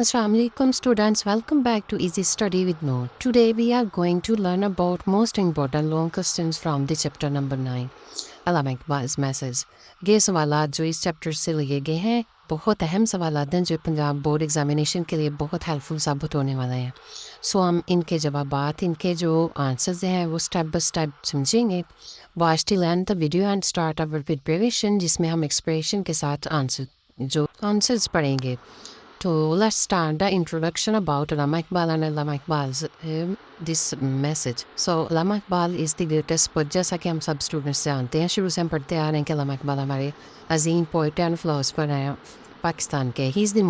Assalamu alaikum students, welcome back to Easy Study with Noor. Today we are going to learn about most important long questions from the chapter number 9. Allama اقبال's message. یہ سوالات جو اس chapter سے لیے گئے ہیں بہت اہم سوالات ہیں جو پنجاب بورڈ ایگزامینیشن کے لیے بہت ہیلپ فل ثابت ہونے والے ہیں. سو ہم ان کے جوابات، ان کے جو آنسرز ہیں وہ اسٹیپ بائی اسٹیپ سمجھیں گے. Watch till and the video and start over preparation, جس میں ہم ایکسپریشن کے ساتھ آنسرز پڑھیں گے. So let's start the introduction about Allama Iqbal and Allama Iqbal's this message. So Allama Iqbal is the greatest poet. جیسا کہ ہم سب اسٹوڈنٹس جانتے ہیں، شروع سے ہم پڑھتے آ رہے ہیں کہ علامہ اقبال ہمارے عظیم پوئٹ اینڈ فلاسفر ہیں پاکستان کے. He is the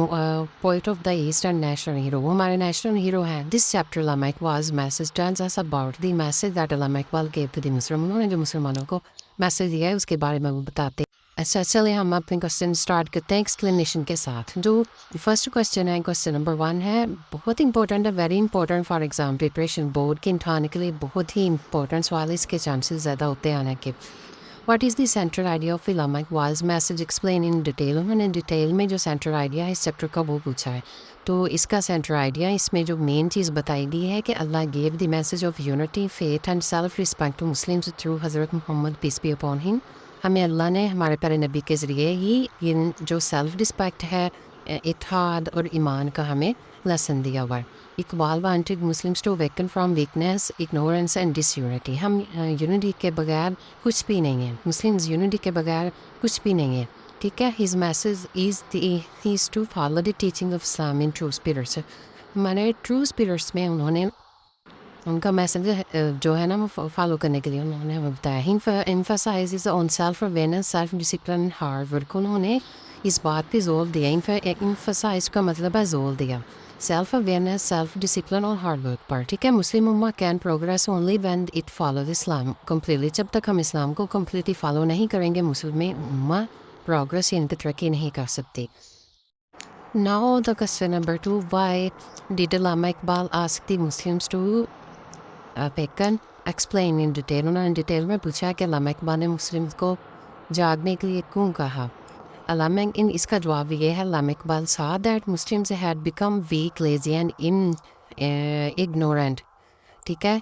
poet of the east and national hero. وہ ہمارے نیشنل ہیرو ہیں. This chapter Allama اقبال's message tells us about the message that Allama Iqbal gave to the Muslim. انہوں نے جو مسلمانوں کو میسج دیا ہے اس کے بارے میں وہ بتاتے ہیں. اچھا چلے ہم اپنے کوشچن اسٹارٹ کرتے ہیں ایکسپلینیشن کے ساتھ. جو فرسٹ کوشچن ہے، کوشچن نمبر 1 ہے، بہت امپورٹنٹ ہے، very important for exam preparation. Board کے امتحان کے لیے بہت ہی امپورٹنٹ سوال، اس کے چانسز زیادہ ہوتے ہیں آنے کے. What is the central idea of Allama اقبال's message explain in detail. انہوں نے ڈیٹیل میں جو سینٹرل آئیڈیا ہے اس چیپٹر کا وہ پوچھا ہے. تو اس کا سینٹرل آئیڈیا، اس میں جو مین چیز بتائی گئی ہے کہ Allah gave the message of unity, faith and self respect to Muslims through Hazrat Muhammad piece be upon him. ہمیں اللہ نے ہمارے پیارے نبی کے ذریعے ہی جو سیلف رسپیکٹ ہے، اتحاد اور ایمان کا ہمیں لیسن دیا ہوا ہے. Iqbal wanted Muslims to waken from weakness, ignorance and disunity. ہم یونٹی کے بغیر کچھ بھی نہیں ہیں، مسلمز یونٹی کے بغیر کچھ بھی نہیں ہیں. ٹھیک ہے. His message is to follow the teaching of Islam in true spirits. ہمارے ٹرو اسپرٹس میں انہوں نے ان کا میسج جو ہے نا وہ فالو کرنے کے لیے انہوں نے ہمیں بتایا. Emphasize on self awareness, self discipline, hard work. انہوں نے اس بات پہ زور دیا. ایمفسائز کا مطلب ہے زور دیا سیلف اویئرنیس، سیلف ڈسپلن اور ہارڈ ورک پر. ٹھیک ہے. مسلم امہ can progress only when it follow Islam completely. جب تک ہم اسلام کو کمپلیٹلی فالو نہیں کریں گے مسلم امہ پروگریس یعنی کہ ترقی نہیں کر سکتی. Now the question number 2, why did Allama Iqbal ask the Muslims to packing explain in detail. انہوں نے ڈیٹیل میں پوچھا کہ علامہ اقبال نے مسلم کو جاگنے کے لیے کیوں کہا. علامہ اس کا جواب یہ ہے، علامہ Iqbal saw that Muslims had become weak, lazy and ignorant. ٹھیک ہے.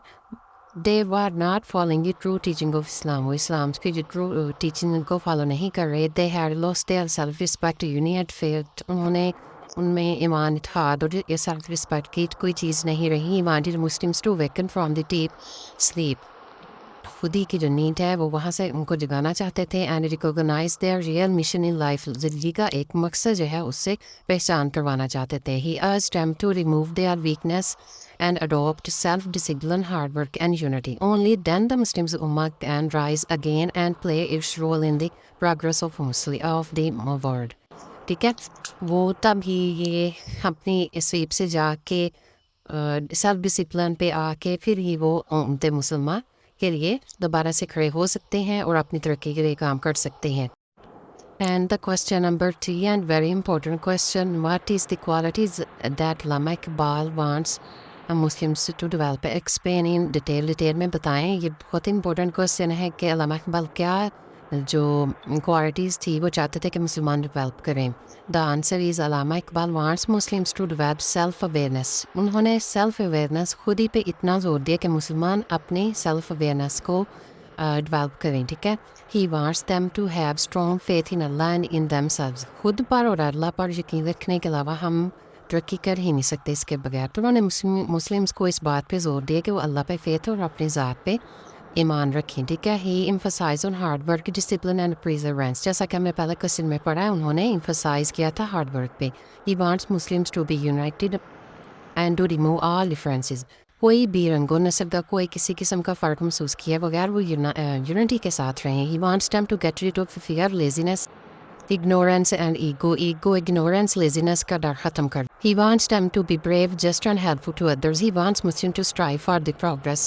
They were not following the true teaching of Islam. وہ اسلام کی جو ٹرو ٹیچنگ کو فالو نہیں کر رہے. They had lost their self respect, unity and faith. انہوں نے ان میں ایمان، اتحاد اور یہ سیلف رسپیکٹ کی کوئی چیز نہیں رہی. Wanted Muslims to waken from the deep sleep. خودی کی جو نیند ہے وہ وہاں سے ان کو جگانا چاہتے تھے. And recognize their real mission in life. زندگی کا ایک مقصد جو ہے اس سے پہچان کروانا چاہتے تھے. ہی ارجڈ them to remove their weakness and adopt self-discipline, hard work and unity. Only then the Muslims Ummah can rise again and play its role in the progress of the world. ٹھیک ہے. وہ تب ہی یہ اپنی اسلیپ سے جا کے self discipline پہ آ کے پھر ہی وہ امت مسلمہ کے لیے دوبارہ سے کھڑے ہو سکتے ہیں اور اپنی ترقی کے لیے کام کر سکتے ہیں. And the question number 3 and very important question, what is the qualities that Allama Iqbal wants Muslims to develop. Explain in detail میں بتائیں. یہ بہت امپورٹنٹ کوشچن ہے کہ علامہ اقبال کیا جو کوالٹیز تھی وہ چاہتے تھے کہ مسلمان ڈیولپ کریں. دا answer is Allama Iqbal wants Muslims to develop self awareness. انہوں نے سیلف اویئرنیس خود ہی پہ اتنا زور دیا کہ مسلمان اپنی سیلف اویئرنیس کو ڈیولپ کریں. ٹھیک ہے. He wants them to have strong faith in Allah and in them سیلوز. خود پر اور اللہ پر یقین رکھنے کے علاوہ ہم ترقی کر ہی نہیں سکتے اس کے بغیر. تو انہوں نے مسلمس کو اس بات پہ زور دیا کہ وہ اللہ پہ فیتھ اور اپنی ذات پہ ایمان رکھیں. ٹھیک ہے. He emphasise on hard work, discipline and perseverance. جیسا کہ ہم نے پہلے کوشچن میں پڑھا ہے، انہوں نے ایمفسائز کیا تھا ہارڈ ورک پہ. He wants Muslims to be united and to remove all differences. کوئی بھی رنگ و نسل کا کوئی کسی قسم کا فرق محسوس کیا بغیر وہ یونٹی کے ساتھ رہیں. He wants them to get rid of fear, laziness, ignorance and ego. Ignorance, laziness کا ڈر ختم کر. He wants them to be brave, just and helpful to others. He wants Muslims to strive for the progress.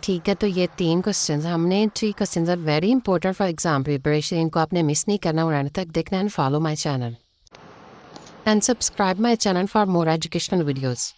ٹھیک ہے. تو یہ 3 questions ہم نے 3 questions are very important for exam preparation. ان کو آپ نے مس نہیں کرنا اور اینڈ تک دیکھنا. And follow my channel and subscribe my channel for more educational videos.